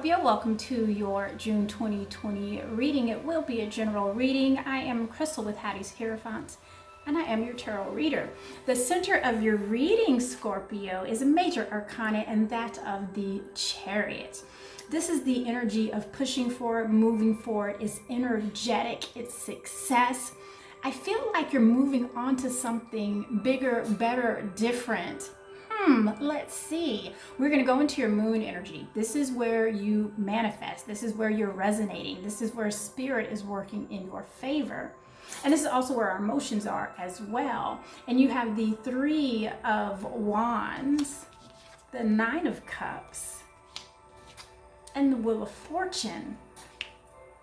Scorpio, welcome to your June 2020 reading. It will be a general reading. I am Crystal with Hattis Hierophant, and I am your tarot reader. The center of your reading, Scorpio, is a major arcana, and that of the Chariot. This is the energy of pushing forward, moving forward. It's energetic, it's success. I feel like you're moving on to something bigger, better, different. Let's see. We're going to go into your moon energy. This is where you manifest. This is where you're resonating. This is where spirit is working in your favor. And this is also where our emotions are as well. And you have the Three of Wands, the Nine of Cups, and the Wheel of Fortune.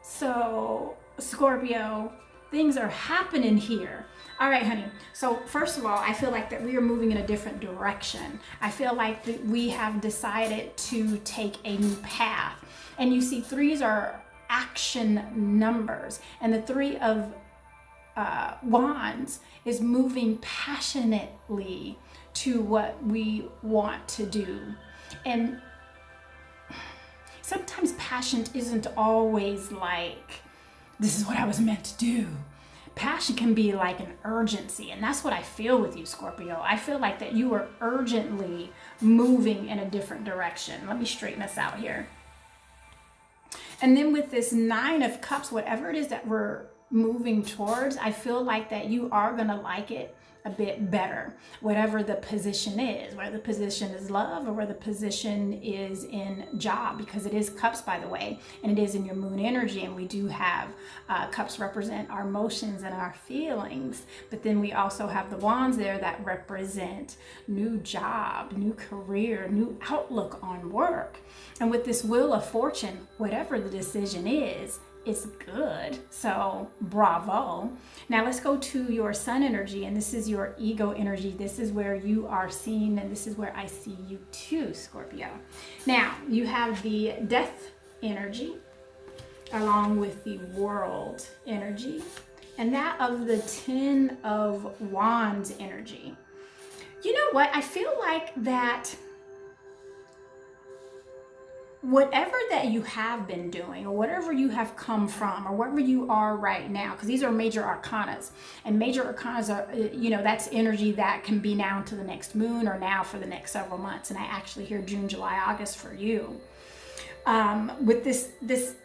So, Scorpio, things are happening here. All right, honey. So first of all, I feel like that we are moving in a different direction. I feel like that we have decided to take a new path. And you see, threes are action numbers. And the Three of Wands is moving passionately to what we want to do. And sometimes passion isn't always like, this is what I was meant to do. Passion can be like an urgency, and that's what I feel with you, Scorpio. I feel like that you are urgently moving in a different direction. Let me straighten this out here. And then with this Nine of Cups, whatever it is that we're moving towards, I feel like that you are going to like it a bit better, whatever the position is, whether the position is love or whether the position is in job, because it is cups, by the way, and it is in your moon energy. And we do have cups represent our emotions and our feelings, but then we also have the wands there that represent new job, new career, new outlook on work. And with this Wheel of Fortune, whatever the decision is, it's good. So bravo. Now let's go to your sun energy, and this is your ego energy. This is where you are seen, and this is where I see you too, Scorpio. Now you have the death energy along with the world energy, and that of the Ten of Wands energy. You know what? I feel like that whatever that you have been doing, or whatever you have come from, or wherever you are right now, because these are major arcanas, and major arcanas are, that's energy that can be now to the next moon or now for the next several months. And I actually hear June, July, August for you. With this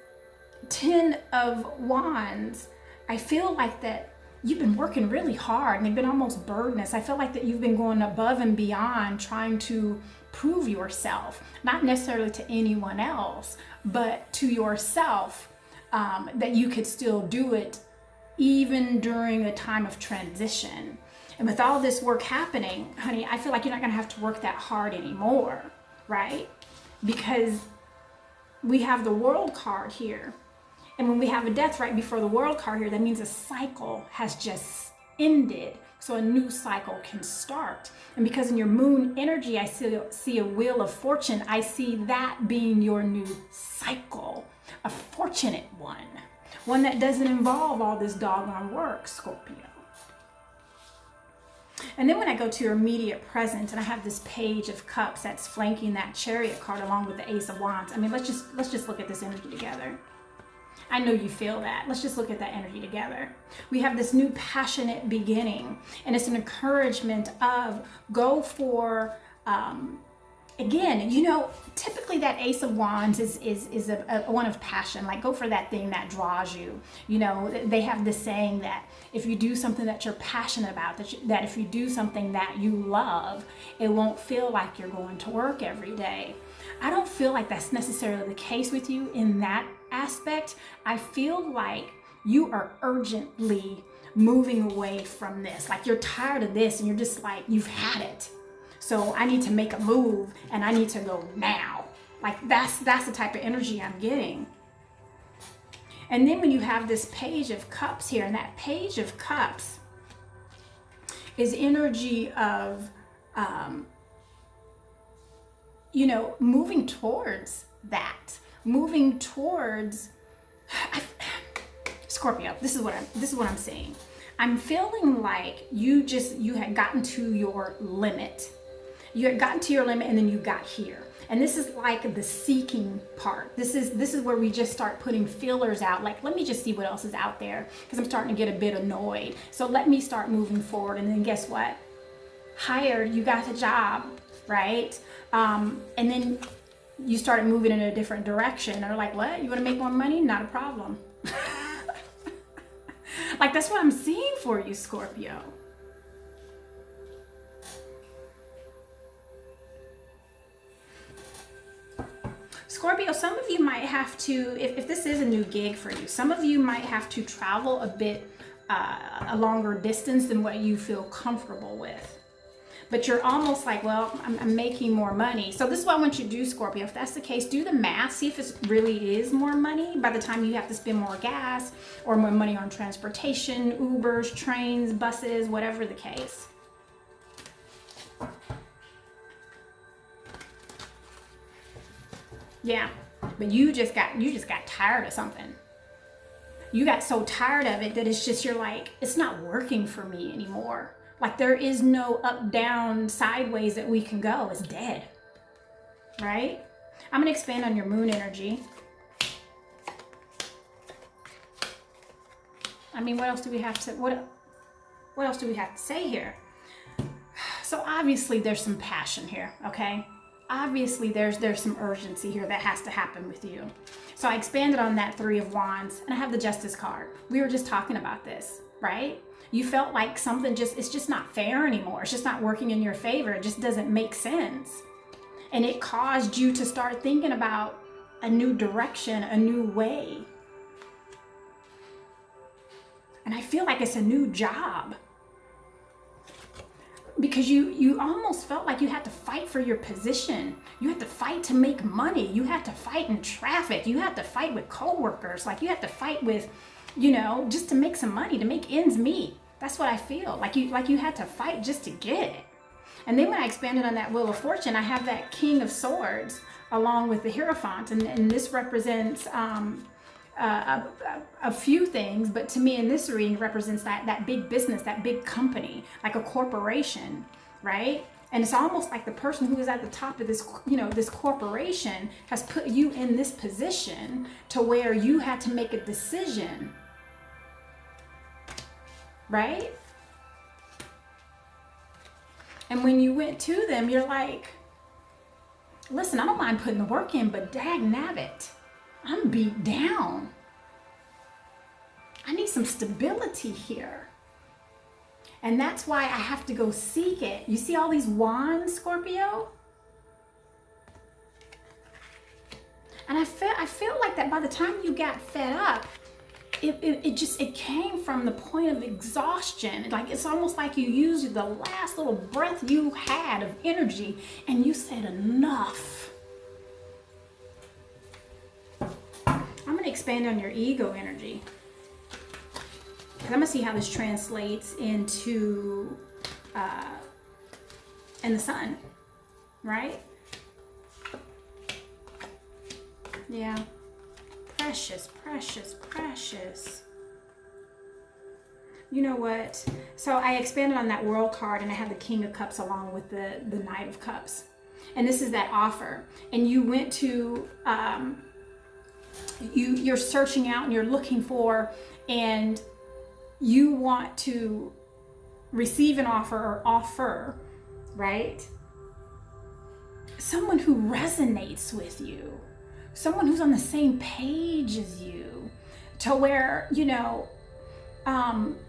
Ten of Wands, I feel like that you've been working really hard and you've been almost burdenous. I feel like that you've been going above and beyond trying to prove yourself, not necessarily to anyone else, but to yourself, that you could still do it even during a time of transition. And with all this work happening, honey, I feel like you're not going to have to work that hard anymore, right? Because we have the World card here. And when we have a death right before the World card here, that means a cycle has just ended. So a new cycle can start. And because in your moon energy, I see a Wheel of Fortune, I see that being your new cycle, a fortunate one that doesn't involve all this doggone work, Scorpio. And then when I go to your immediate present, and I have this Page of Cups that's flanking that Chariot card along with the Ace of Wands. I mean, let's just look at this energy together. I know you feel that. Let's just look at that energy together. We have this new passionate beginning, and it's an encouragement of go for, again, typically that Ace of Wands is a one of passion, like go for that thing that draws you. They have this saying that if you do something that you're passionate about, that if you do something that you love, it won't feel like you're going to work every day. I don't feel like that's necessarily the case with you in that aspect. I feel like you are urgently moving away from this. Like you're tired of this and you're just like, you've had it. So I need to make a move and I need to go now. Like that's the type of energy I'm getting. And then when you have this Page of Cups here, and that Page of Cups is energy of, moving towards that. Moving towards Scorpio. This is what I'm saying. I'm feeling like you had gotten to your limit. You had gotten to your limit and then you got here. And this is like the seeking part. This is where we just start putting feelers out. Like, let me just see what else is out there, because I'm starting to get a bit annoyed. So let me start moving forward. And then guess what? Hired, you got the job, right? And then you started moving in a different direction. They're like, what? You want to make more money? Not a problem. Like, that's what I'm seeing for you, Scorpio. Scorpio, some of you might have to, if this is a new gig for you, some of you might have to travel a bit, a longer distance than what you feel comfortable with. But you're almost like, well, I'm making more money. So this is what I want you to do, Scorpio. If that's the case, do the math. See if it really is more money by the time you have to spend more gas or more money on transportation, Ubers, trains, buses, whatever the case. Yeah, but you just got tired of something. You got so tired of it that it's just, you're like, it's not working for me anymore. Like, there is no up, down, sideways that we can go. It's dead, right? I'm going to expand on your moon energy. I mean, what else do we have to, what else do we have to say here? So obviously there's some passion here, okay? Obviously there's some urgency here that has to happen with you. So I expanded on that 3 of Wands, and I have the Justice card. We were just talking about this, right? You felt like something it's just not fair anymore. It's just not working in your favor. It just doesn't make sense. And it caused you to start thinking about a new direction, a new way. And I feel like it's a new job. Because you almost felt like you had to fight for your position. You had to fight to make money. You had to fight in traffic. You had to fight with coworkers. Like, you had to fight with, you know, just to make some money, to make ends meet. That's what I feel. Like you had to fight just to get it. And then when I expanded on that Wheel of Fortune, I have that King of Swords along with the Hierophant. And this represents a few things, but to me in this reading represents that big business, that big company, like a corporation, right? And it's almost like the person who is at the top of this, you know, this corporation has put you in this position to where you had to make a decision, right? And when you went to them, you're like, listen, I don't mind putting the work in, but dag nabbit, I'm beat down. I need some stability here. And that's why I have to go seek it. You see all these wands, Scorpio? And I feel like that by the time you got fed up, it came from the point of exhaustion. Like, it's almost like you used the last little breath you had of energy and you said enough. I'm going to expand on your ego energy. I'm going to see how this translates into in the sun, right? Yeah. Precious, precious, precious. You know what? So I expanded on that World card, and I have the King of Cups along with the Knight of Cups. And this is that offer. And you went to, you're searching out and you're looking for, and you want to receive an offer, right? Someone who resonates with you. Someone who's on the same page as you, to where, you know,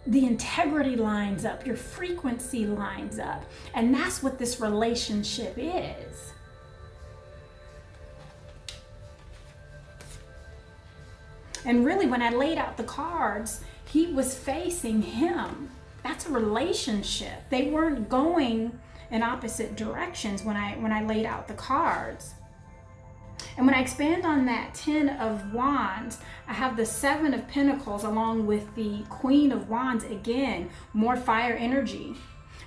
the integrity lines up, your frequency lines up. And that's what this relationship is. And really, when I laid out the cards, he was facing him. That's a relationship. They weren't going in opposite directions when I laid out the cards. And when I expand on that 10 of Wands, I have the 7 of Pentacles along with the Queen of Wands. Again, more fire energy.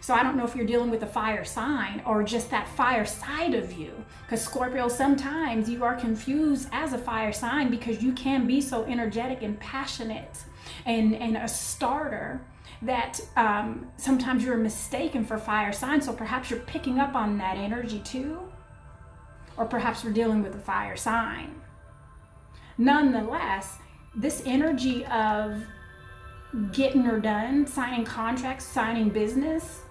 So I don't know if you're dealing with a fire sign or just that fire side of you. Because Scorpio, sometimes you are confused as a fire sign because you can be so energetic and passionate and a starter that sometimes you're mistaken for fire sign. So perhaps you're picking up on that energy too. or perhaps we're dealing with a fire sign. Nonetheless, this energy of getting her done, signing contracts, signing business,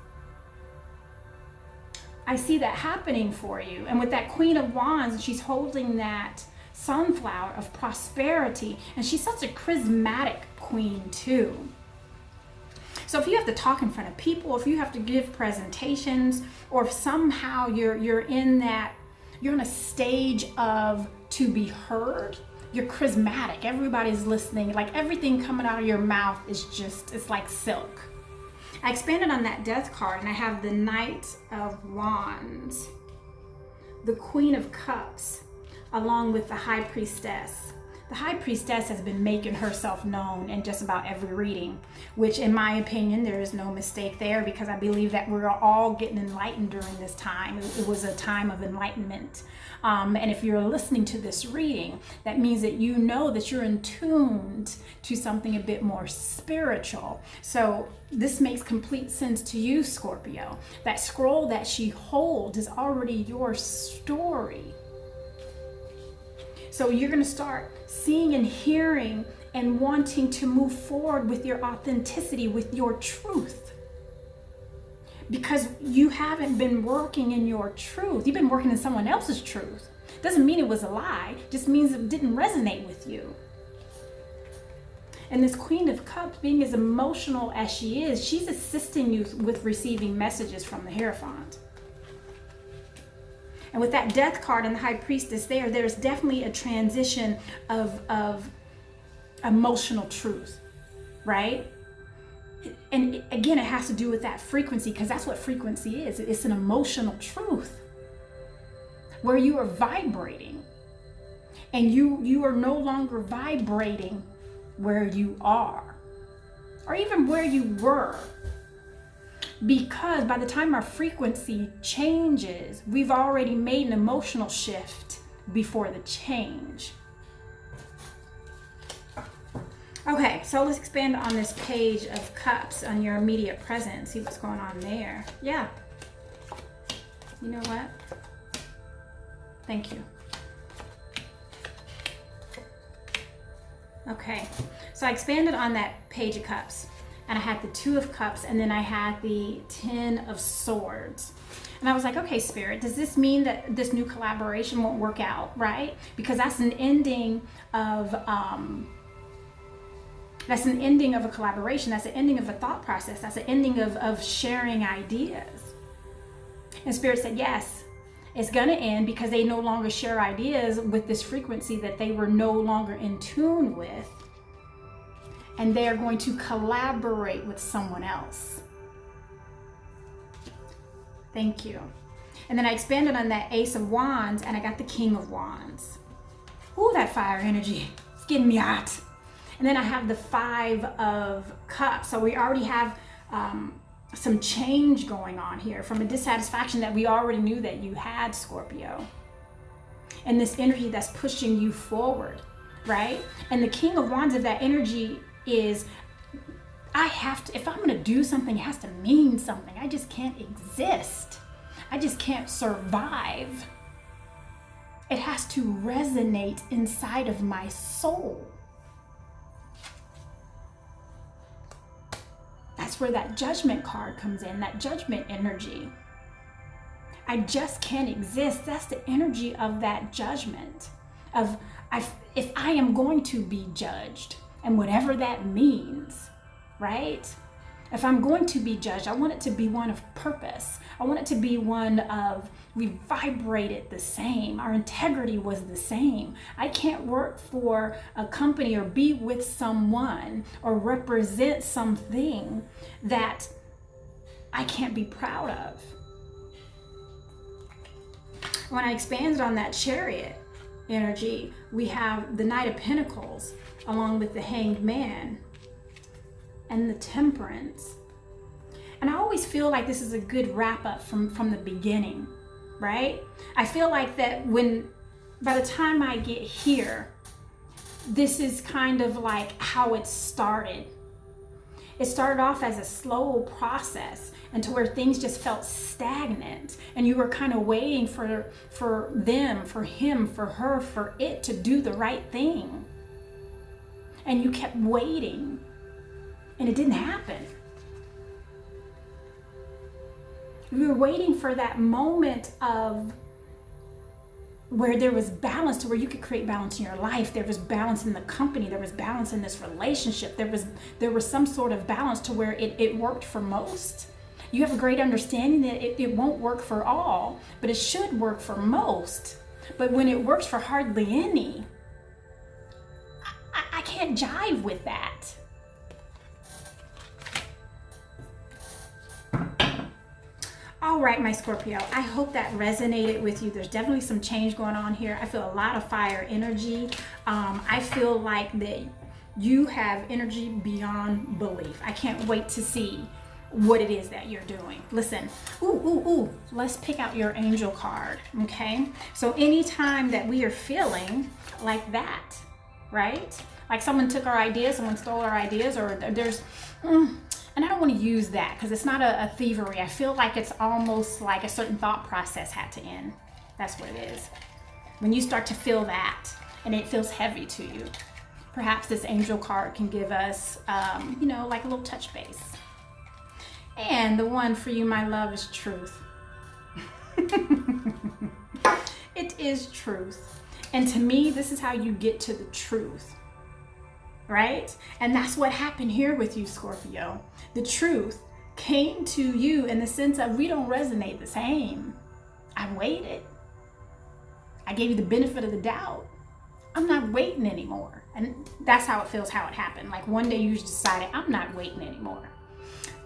I see that happening for you. And with that Queen of Wands, she's holding that sunflower of prosperity, and she's such a charismatic queen too. So if you have to talk in front of people, if you have to give presentations, or if somehow you're in a stage of to be heard, you're charismatic, everybody's listening, like everything coming out of your mouth is just, it's like silk. I expanded on that Death card, and I have the Knight of Wands, the Queen of Cups, along with the High Priestess. The High Priestess has been making herself known in just about every reading, which in my opinion, there is no mistake there, because I believe that we're all getting enlightened during this time. It was a time of enlightenment. And if you're listening to this reading, that means that you know that you're in tuned to something a bit more spiritual. So this makes complete sense to you, Scorpio. That scroll that she holds is already your story. So you're going to start seeing and hearing and wanting to move forward with your authenticity, with your truth. Because you haven't been working in your truth. You've been working in someone else's truth. Doesn't mean it was a lie, just means it didn't resonate with you. And this Queen of Cups, being as emotional as she is, she's assisting you with receiving messages from the Hierophant. And with that Death card and the High Priestess there's definitely a transition of emotional truth, right? And again, it has to do with that frequency, because that's what frequency is. It's an emotional truth where you are vibrating, and you are no longer vibrating where you are, or even where you were. Because by the time our frequency changes, we've already made an emotional shift before the change. Okay, so let's expand on this Page of Cups on your immediate present. See what's going on there. Yeah. You know what? Thank you. Okay, so I expanded on that Page of Cups. And I had the Two of Cups, and then I had the Ten of Swords. And I was like, okay, Spirit, does this mean that this new collaboration won't work out, right? Because that's an ending of a collaboration. That's an ending of a thought process. That's an ending of sharing ideas. And Spirit said, yes, it's gonna end, because they no longer share ideas with this frequency that they were no longer in tune with. And they are going to collaborate with someone else. Thank you. And then I expanded on that Ace of Wands, and I got the King of Wands. Ooh, that fire energy. It's getting me hot. And then I have the Five of Cups. So we already have some change going on here from a dissatisfaction that we already knew that you had, Scorpio. And this energy that's pushing you forward, right? And the King of Wands of that energy is, I have to, if I'm going to do something, it has to mean something. I just can't exist. I just can't survive. It has to resonate inside of my soul. That's where that Judgment card comes in, that Judgment energy. I just can't exist. That's the energy of that judgment. If I am going to be judged, and whatever that means, right? If I'm going to be judged, I want it to be one of purpose. I want it to be one of, we vibrated the same. Our integrity was the same. I can't work for a company or be with someone or represent something that I can't be proud of. When I expanded on that Chariot energy, we have the Knight of Pentacles, along with the Hanged Man and the Temperance. And I always feel like this is a good wrap up from the beginning, right? I feel like that by the time I get here, this is kind of like how it started. It started off as a slow process, and to where things just felt stagnant, and you were kind of waiting for them, for him, for her, for it to do the right thing. And you kept waiting, and it didn't happen. We were waiting for that moment of where there was balance, to where you could create balance in your life. There was balance in the company. There was balance in this relationship. There was some sort of balance to where it worked for most. You have a great understanding that it won't work for all, but it should work for most. But when it works for hardly any, I can't jive with that. All right, my Scorpio, I hope that resonated with you. There's definitely some change going on here. I feel a lot of fire energy. I feel like that you have energy beyond belief. I can't wait to see what it is that you're doing. Listen, let's pick out your angel card, okay? So anytime that we are feeling like that, right? Like someone took our ideas, someone stole our ideas, or there's... and I don't want to use that because it's not a thievery. I feel like it's almost like a certain thought process had to end. That's what it is. When you start to feel that and it feels heavy to you, perhaps this angel card can give us, like a little touch base. And the one for you, my love, is truth. It is truth. And to me, this is how you get to the truth. Right? And that's what happened here with you, Scorpio. The truth came to you in the sense of we don't resonate the same. I waited. I gave you the benefit of the doubt. I'm not waiting anymore. And that's how it feels, how it happened. Like one day you just decided, I'm not waiting anymore.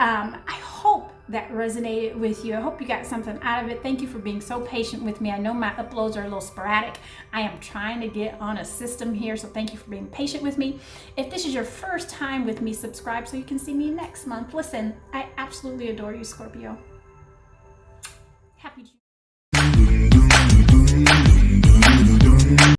I hope that resonated with you. I hope you got something out of it. Thank you for being so patient with me. I know my uploads are a little sporadic. I am trying to get on a system here, so thank you for being patient with me. If this is your first time with me, subscribe so you can see me next month. Listen, I absolutely adore you, Scorpio. Happy June.